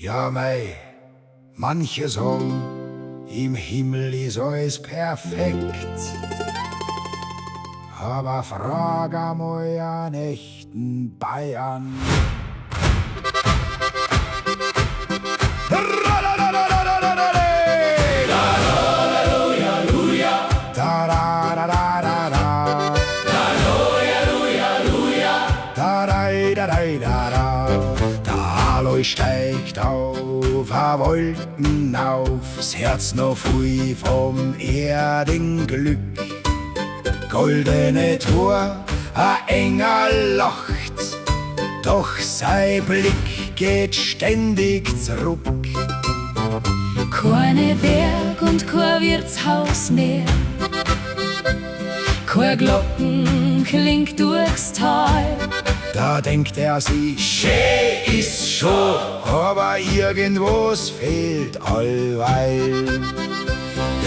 Ja, mei, manche sagen, im Himmel ist alles perfekt. Aber frag einmal einen echten Bayern. Der Alois steigt auf a Wolken auf, das Herz noch voll vom Erdenglück. Goldene Tor, a Engel lacht, doch sein Blick geht ständig zurück. Keine Berg und kein Wirtshaus mehr, kein Glocken klingt durchs Tal. Da denkt er sich, schön ist schon, aber irgendwas fehlt allweil.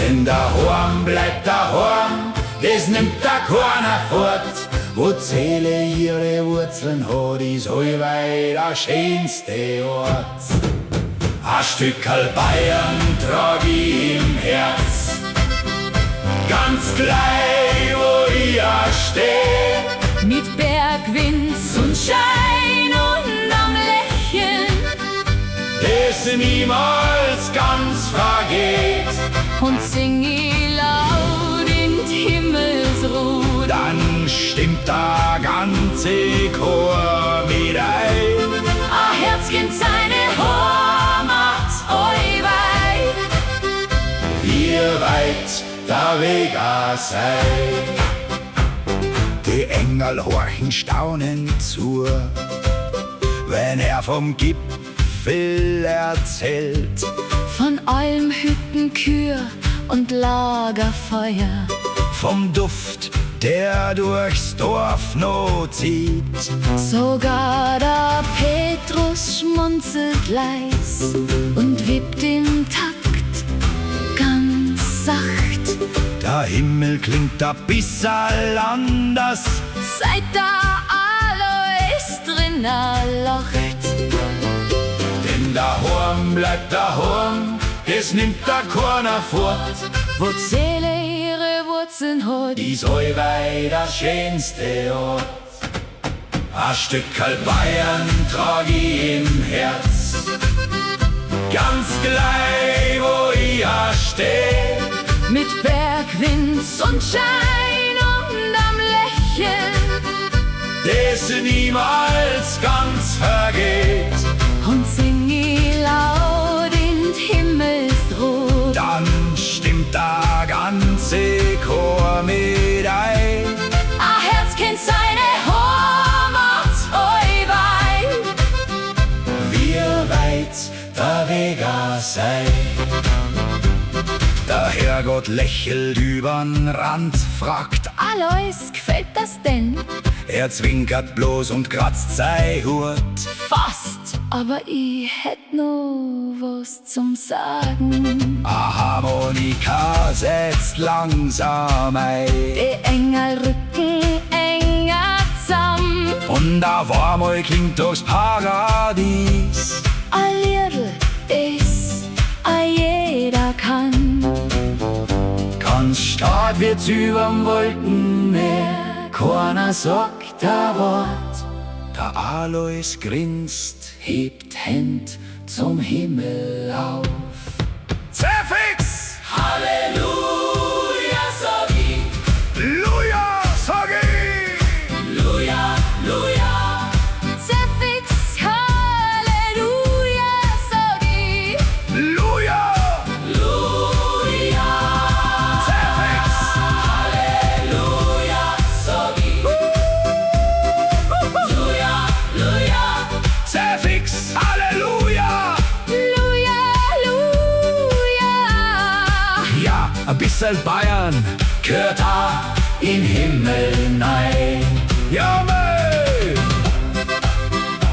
Denn daheim bleibt daheim, das nimmt da keiner fort. Wo die Seele ihre Wurzeln hat, ist allweil der schönste Ort. Ein Stückerl Bayern trag ich im Herz, ganz gleich wo ich steh. Mit Bergwind, Sonnenschein und am Lächeln, Das niemals ganz vergeht. und sing ich laut in die Himmelsruhe. Dann stimmt der ganze Chor mit ein. Ein Herz kennt seine Heimat, oi wei. Wie weit der Weg auch sei. Die Engel horchen staunend zu, wenn er vom Gipfel erzählt. Von Almhütten, Kür und Lagerfeuer, Vom Duft, der durchs Dorf noch zieht. sogar der Petrus schmunzelt leis und wippt im Takt ganz sacht. Der Himmel klingt ein bisschen anders. Seit der Alois drin lacht, Denn daheim bleibt daheim, das nimmt da keiner fort. wo die Seele ihre Wurzeln hat. Ist allweil der schönste Ort. Ein Stückerl Bayern trag ich im Herz, ganz gleich wo ich steh. Mit Bergwind, Sonnenschein und am Lächeln, Das niemals ganz vergeht. und sing ich laut in die Himmelsruhe. Dann stimmt der ganze Chor mit ein. Ein Herz kennt seine Heimat, oi wei. Wie weit der Weg auch sei. Der Herrgott lächelt übern Rand, fragt, Alois, gefällt das denn? er zwinkert bloß und kratzt sein Hut. Fast, aber ich hätt noch was zum Sagen. A Harmonika setzt langsam ein. Die Engel rücken enger zusammen. Und auf einmal klingt durchs Paradies. A Liedl, das a jeder kann. Ganz stark wird's überm Wolkenmeer. Keiner sagt ein Wort. Der Alois grinst, hebt Händ zum Himmel auf. Zerfix! Halleluja, sag ich. Luja, sag ich. Luja, Luja. Zerfix, Halleluja, sag ich. Luja, Luja. Zerfix! Halleluja, sag ich. Luja, Luja. Zerfix! Halleluja! Luja, Luja. Ja, ein bisschen Bayern gehört da in Himmel nein. Ja, mei!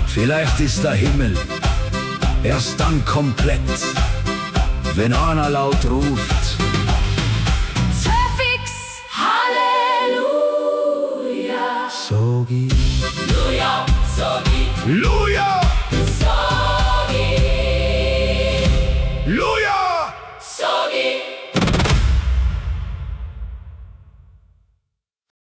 Vielleicht ist der Himmel erst dann komplett, wenn einer laut ruft. Zerfix, Halleluja. Sag ich. Luja, sag ich. Luja! Sag ich. Halleluja!